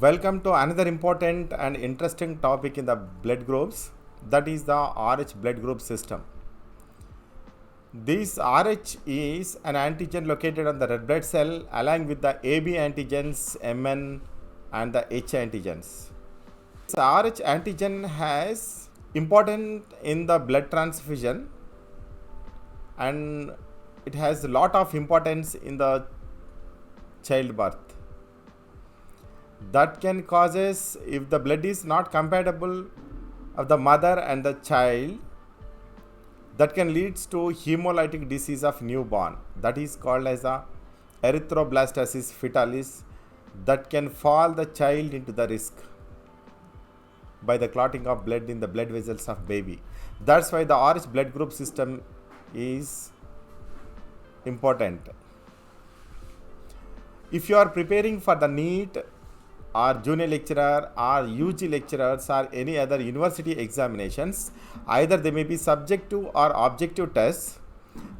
Welcome to another important and interesting topic in the blood groups, that is the Rh blood group system. This Rh is an antigen located on the red blood cell along with the AB antigens, Mn and the H antigens. This Rh antigen has important in the blood transfusion and it has a lot of importance in the childbirth. That can causes, if the blood is not compatible of the mother and the child, that can leads to Haemolytic disease of newborn, that is called as a Erythroblastosis fetalis, that can fall the child into the risk by the clotting of blood in the blood vessels of baby. That's why the Rh blood group system is important. If you are preparing for the NEET or junior lecturer or UG lecturers or any other university examinations, either they may be subjective or objective tests,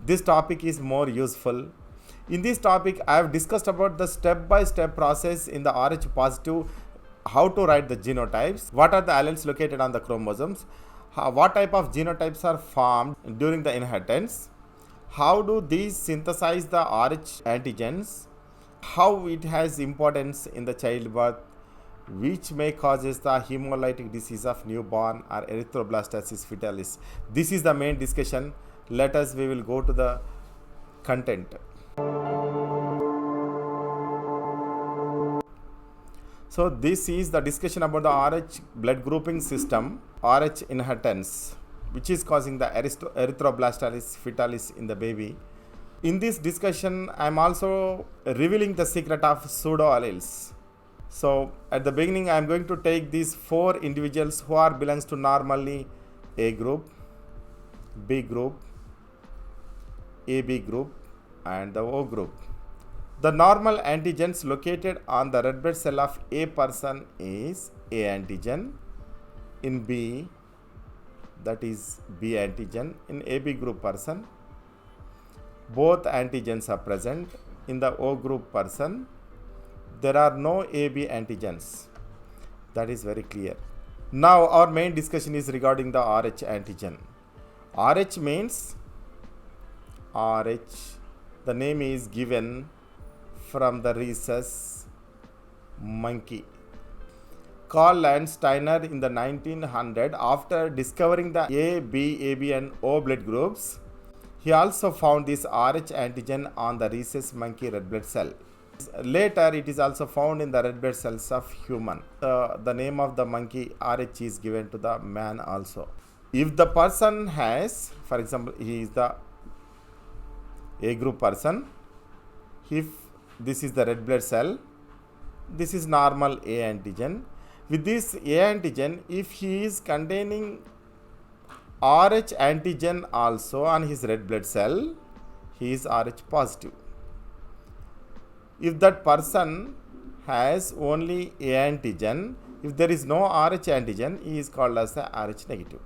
this topic is more useful. In this topic, I have discussed about the step-by-step process in the Rh positive, how to write the genotypes, what are the alleles located on the chromosomes, what type of genotypes are formed during the inheritance, how do these synthesize the Rh antigens, how it has importance in the childbirth, which may causes the Haemolytic disease of newborn or Erythroblastasis fetalis. This is the main discussion. We will go to the content. So this is the discussion about the Rh blood grouping system, Rh inheritance, which is causing the Erythroblastasis fetalis in the baby. In this discussion, I am also revealing the secret of pseudo-alleles. So, at the beginning, I am going to take these 4 individuals who are belongs to normally A group, B group, AB group, and the O group. The normal antigens located on the red blood cell of A person is A antigen. In B, that is B antigen. In AB group person, both antigens are present. In the O group person, there are no AB antigens. That is very clear. Now our main discussion is regarding the Rh antigen. Rh means Rh, the name is given from the rhesus monkey. Carl Landsteiner in the 1900, after discovering the A, B, AB and O blood groups, he also found this Rh antigen on the rhesus monkey red blood cell. Later, it is also found in the red blood cells of human. The name of the monkey Rh is given to the man also. If the person has, for example, he is the A group person, if this is the red blood cell, this is normal A antigen. With this A antigen, if he is containing Rh antigen also on his red blood cell, he is Rh positive. If that person has only A antigen, if there is no Rh antigen, he is called as the Rh negative.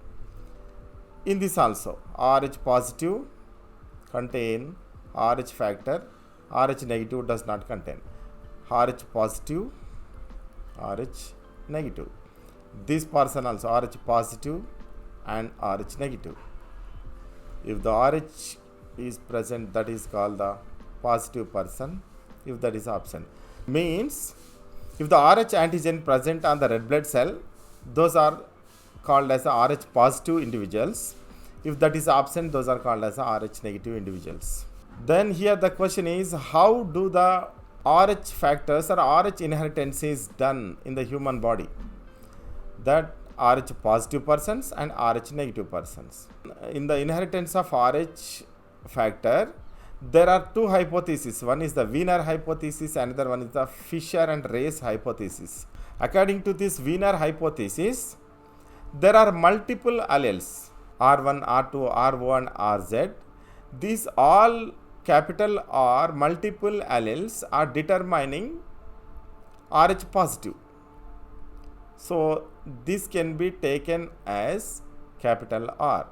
In this also, Rh positive contain Rh factor, Rh negative does not contain. Rh positive, Rh negative. This person also Rh positive and Rh negative. If the Rh is present, that is called the positive person. If that is absent, means if the Rh antigen present on the red blood cell, those are called as the Rh positive individuals. If that is absent, those are called as the Rh negative individuals. Then here the question is, how do the Rh factors or Rh inheritance is done in the human body? That Rh positive persons and Rh negative persons. In the inheritance of Rh factor, there are 2 hypotheses. One is the Wiener hypothesis, another one is the Fisher and Race hypothesis. According to this Wiener hypothesis, there are multiple alleles, R1, R2, R1, RZ. These all capital R multiple alleles are determining Rh positive. So this can be taken as capital R.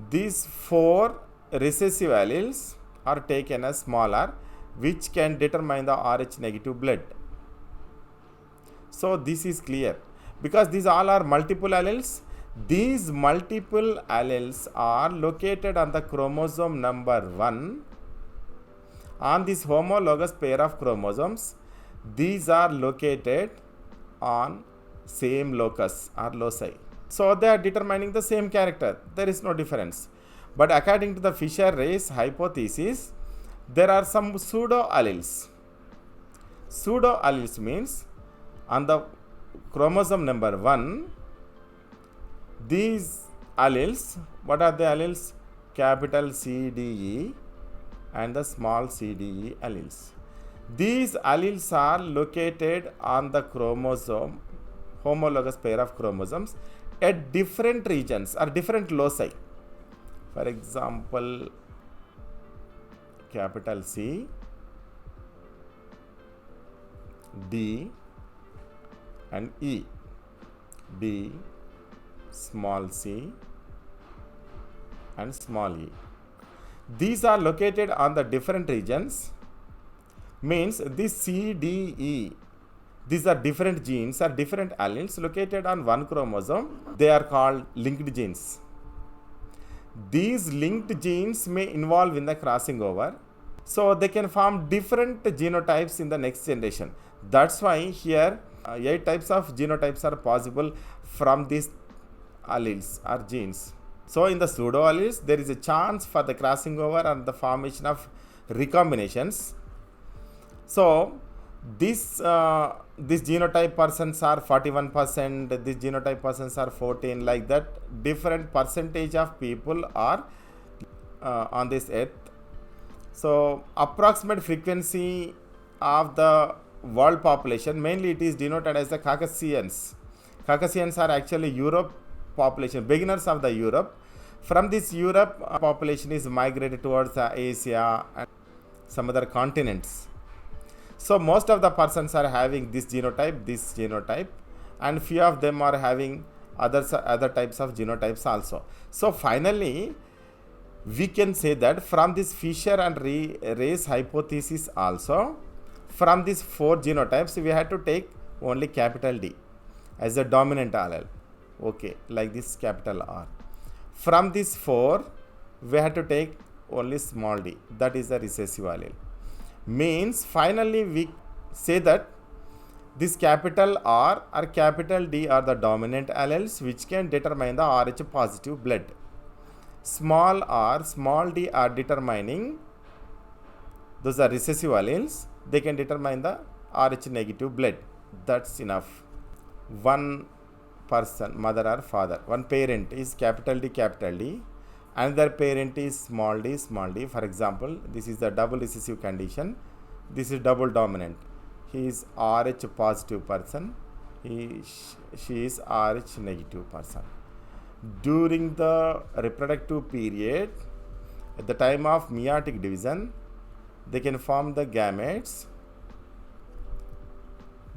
These 4 recessive alleles are taken as small r, which can determine the Rh negative blood. So this is clear because these all are multiple alleles. These multiple alleles are located on the chromosome number 1 on this homologous pair of chromosomes. These are located on same locus or loci. So they are determining the same character. There is no difference. But according to the Fisher-Race hypothesis, there are some pseudo alleles. Pseudo alleles means on the chromosome number 1, these alleles, what are the alleles? Capital CDE and the small cde alleles. These alleles are located on the chromosome, homologous pair of chromosomes, at different regions or different loci. For example, capital C, D and E. D, small c and small e. These are located on the different regions. Means this C, D, E, these are different genes or different alleles located on one chromosome. They are called linked genes. These linked genes may involve in the crossing over. So they can form different genotypes in the next generation. That's why here 8 types of genotypes are possible from these alleles or genes. So in the pseudo alleles, there is a chance for the crossing over and the formation of recombinations. So this genotype persons are 41%, this genotype persons are 14%, like that. Different percentage of people are on this earth. So approximate frequency of the world population, mainly it is denoted as the Caucasians. Caucasians are actually Europe population, beginners of the Europe. From this Europe, population is migrated towards Asia and some other continents. So most of the persons are having this genotype, and few of them are having other types of genotypes also. So finally, we can say that from this Fisher and Race hypothesis also, from these 4 genotypes, we had to take only capital D as a dominant allele. Okay, like this capital R. From these 4, we had to take only small d, that is the recessive allele. Means finally we say that this capital R or capital D are the dominant alleles which can determine the Rh positive blood. Small r, small d are determining, those are recessive alleles, they can determine the Rh negative blood. That's enough. One person, mother or father, one parent is capital D, another parent is small d. For example, this is the double recessive condition, this is double dominant. He is Rh positive person, she is Rh negative person. During the reproductive period, at the time of meiotic division, they can form the gametes.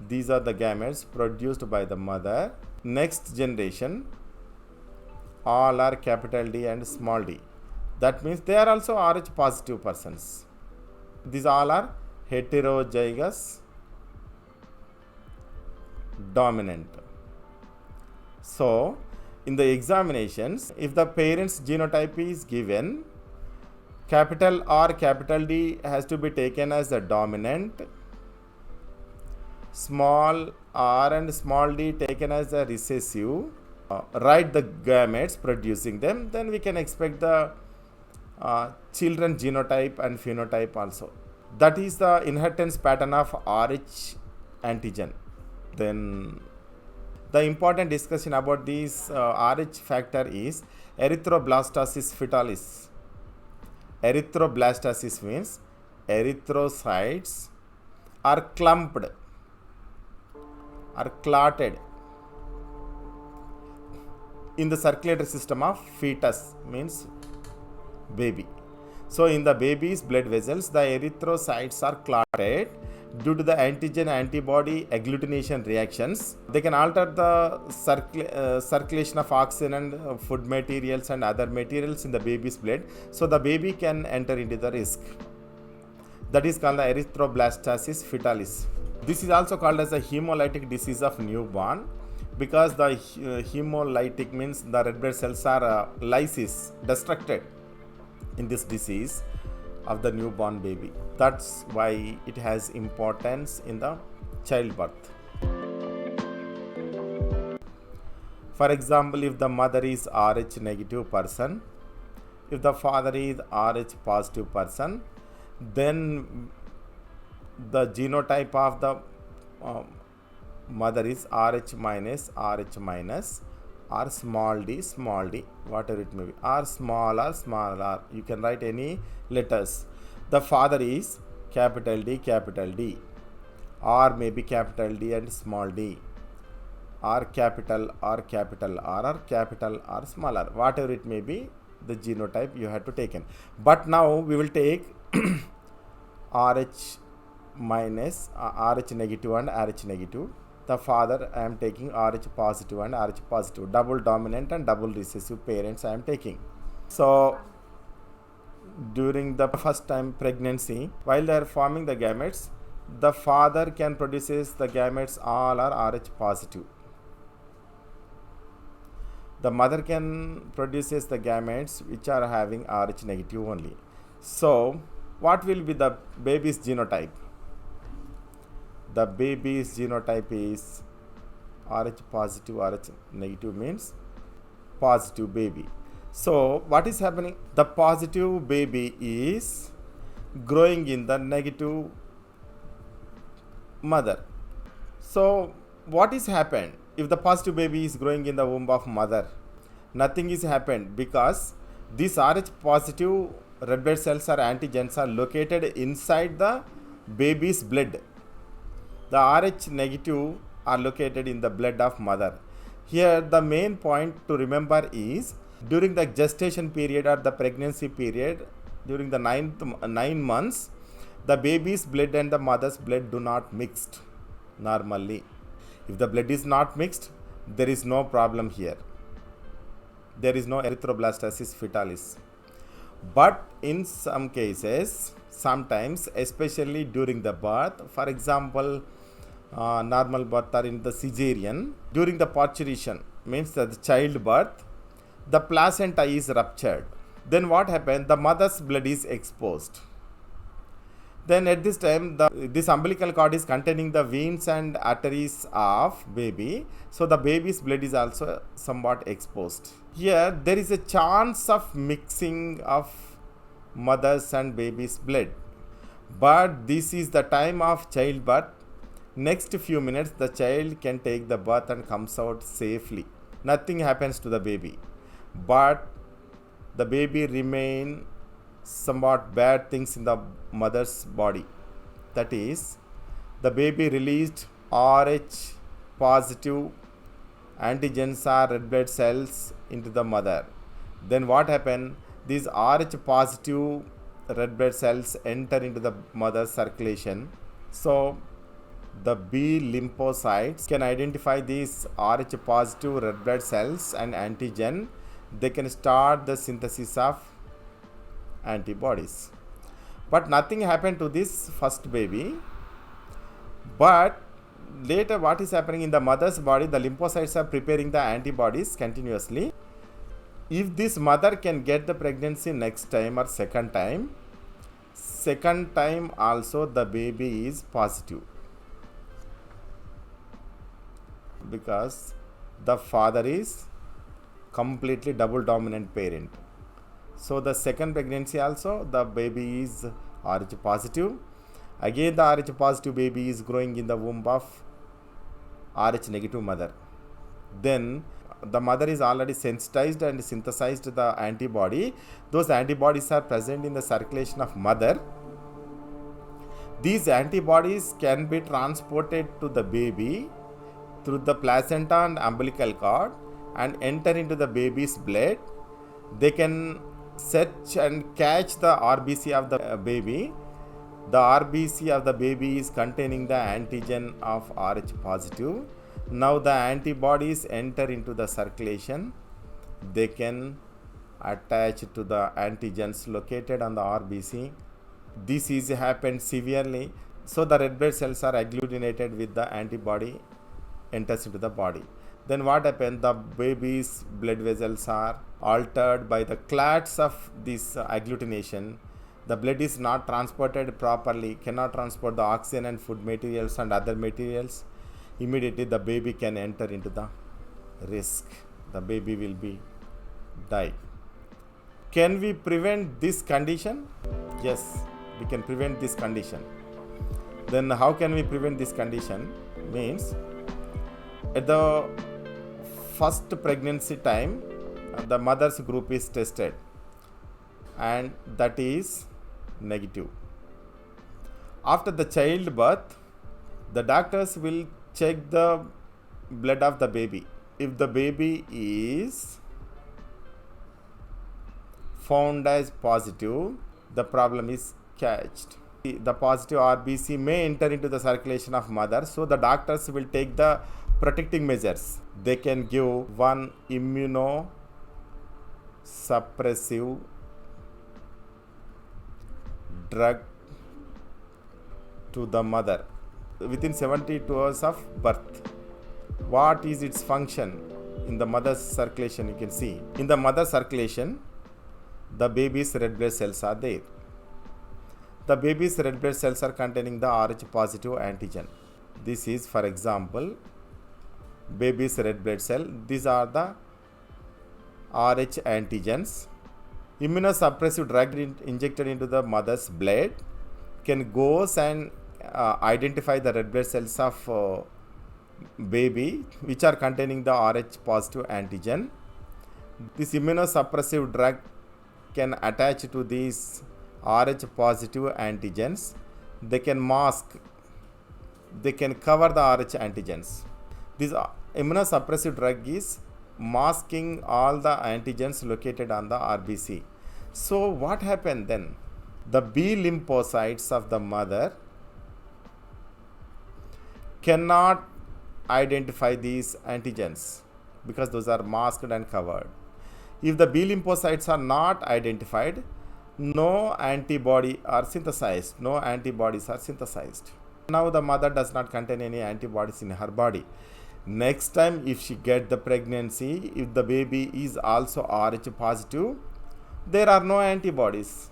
These are the gametes produced by the mother. Next generation, all are capital D and small d. That means they are also Rh positive persons. These all are heterozygous dominant. So in the examinations, if the parent's genotype is given, capital R, capital D has to be taken as the dominant, small r and small d taken as the recessive, write the gametes producing them, then we can expect the children genotype and phenotype also. That is the inheritance pattern of Rh antigen. Then the important discussion about this Rh factor is Erythroblastosis fetalis. Erythroblastasis means erythrocytes are clumped or clotted in the circulatory system of fetus, means baby. So in the baby's blood vessels, the erythrocytes are clotted due to the antigen-antibody agglutination reactions. They can alter the circulation of oxygen and food materials and other materials in the baby's blood, so the baby can enter into the risk. That is called the Erythroblastosis fetalis. This is also called as a hemolytic disease of newborn, because the hemolytic means the red blood cells are lysis, destructed in this disease of the newborn baby. That's why it has importance in the childbirth. For example, if the mother is Rh negative person, if the father is Rh positive person, then the genotype of the mother is Rh minus, or small d, whatever it may be, or small r. You can write any letters. The father is capital D, or maybe capital D and small d, or capital R, or capital R, small r, whatever it may be, the genotype you have to take in. But now we will take Rh minus, Rh negative and Rh negative. The father, I am taking Rh positive and Rh positive, double dominant and double recessive parents I am taking. So during the first time pregnancy, while they are forming the gametes, the father can produces the gametes all are Rh positive. The mother can produces the gametes which are having Rh negative only. So what will be the baby's genotype? The baby's genotype is Rh positive, Rh negative means positive baby. So what is happening? The positive baby is growing in the negative mother. So what is happened if the positive baby is growing in the womb of mother? Nothing is happened, because these Rh positive red blood cells or antigens are located inside the baby's blood. The Rh negative are located in the blood of mother. Here the main point to remember is, during the gestation period or the pregnancy period, during the 9 months, the baby's blood and the mother's blood do not mixed normally. If the blood is not mixed, there is no problem here. There is no erythroblastosis fetalis. But in some cases, sometimes, especially during the birth, for example, normal birth or in the cesarean, during the parturition, means that the childbirth, the placenta is ruptured. Then what happened? The mother's blood is exposed. Then at this time, this umbilical cord is containing the veins and arteries of baby. So the baby's blood is also somewhat exposed. Here there is a chance of mixing of mother's and baby's blood. But this is the time of childbirth. Next few minutes, the child can take the birth and comes out safely. Nothing happens to the baby. But the baby remain somewhat bad things in the mother's body. That is, the baby released Rh positive antigens or red blood cells into the mother. Then what happened? These Rh positive red blood cells enter into the mother's circulation. So the B lymphocytes can identify these Rh positive red blood cells and antigen. They can start the synthesis of antibodies. But nothing happened to this first baby. But later what is happening in the mother's body? The lymphocytes are preparing the antibodies continuously. If this mother can get the pregnancy next time or second time also the baby is positive, because the father is completely double dominant parent. So the second pregnancy also the baby is Rh positive. Again the Rh positive baby is growing in the womb of Rh negative mother. Then the mother is already sensitized and synthesized the antibody. Those antibodies are present in the circulation of mother. These antibodies can be transported to the baby through the placenta and umbilical cord and enter into the baby's blood. They can search and catch the RBC of the baby. The RBC of the baby is containing the antigen of Rh positive. Now the antibodies enter into the circulation. They can attach to the antigens located on the RBC. this is happened severely, so the red blood cells are agglutinated with the antibody enters into the body. Then what happens? The baby's blood vessels are altered by the clots of this agglutination. The blood is not transported properly, cannot transport the oxygen and food materials and other materials. Immediately the baby can enter into the risk. The baby will be die. Can we prevent this condition? Yes, we can prevent this condition. Then how can we prevent this condition? Means at the first pregnancy time, the mother's group is tested and that is negative. After the childbirth, the doctors will check the blood of the baby. If the baby is found as positive, the problem is catched. The positive RBC may enter into the circulation of mother, so the doctors will take the protecting measures. They can give one immunosuppressive drug to the mother within 72 hours of birth. What is its function in the mother's circulation? You can see in the mother's circulation, the baby's red blood cells are there. The baby's red blood cells are containing the Rh positive antigen. This is, for example, baby's red blood cell. These are the Rh antigens. Immunosuppressive drug injected into the mother's blood can go and identify the red blood cells of baby which are containing the Rh positive antigen. This immunosuppressive drug can attach to these Rh positive antigens. They can mask, they can cover the Rh antigens. This immunosuppressive drug is masking all the antigens located on the RBC. So what happened then? The B lymphocytes of the mother cannot identify these antigens because those are masked and covered. If the B lymphocytes are not identified, no antibody are synthesized. No antibodies are synthesized. Now the mother does not contain any antibodies in her body. Next time if she get the pregnancy, if the baby is also Rh positive, there are no antibodies.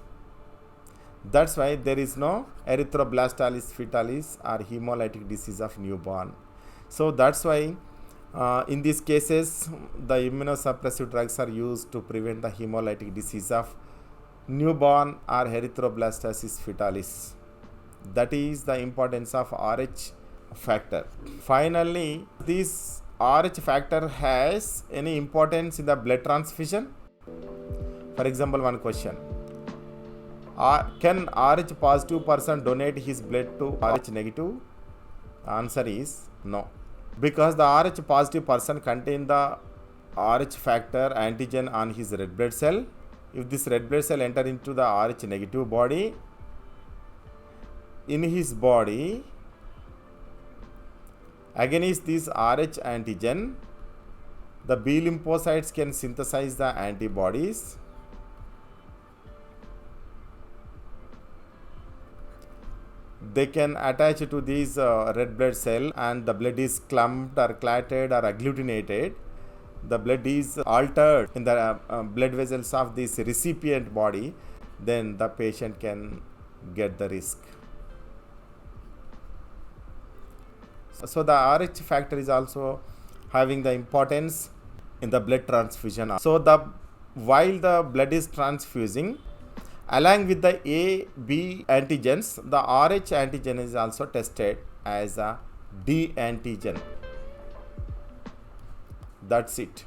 That's why there is no Erythroblastasis, fetalis or Haemolytic disease of newborn. So that's why in these cases the immunosuppressive drugs are used to prevent the Haemolytic disease of newborn or Erythroblastasis fetalis. That is the importance of Rh factor. Finally, this Rh factor has any importance in the blood transfusion? For example, one question. Can Rh positive person donate his blood to Rh negative? The answer is no. Because the Rh positive person contain the Rh factor antigen on his red blood cell. If this red blood cell enter into the Rh negative body, in his body, against this Rh antigen, the B lymphocytes can synthesize the antibodies. They can attach to these red blood cell and the blood is clumped or clotted or agglutinated. The blood is altered in the blood vessels of this recipient body. Then the patient can get the risk. So the Rh factor is also having the importance in the blood transfusion. So while the blood is transfusing, along with the A, B antigens, the Rh antigen is also tested as a D antigen. That's it.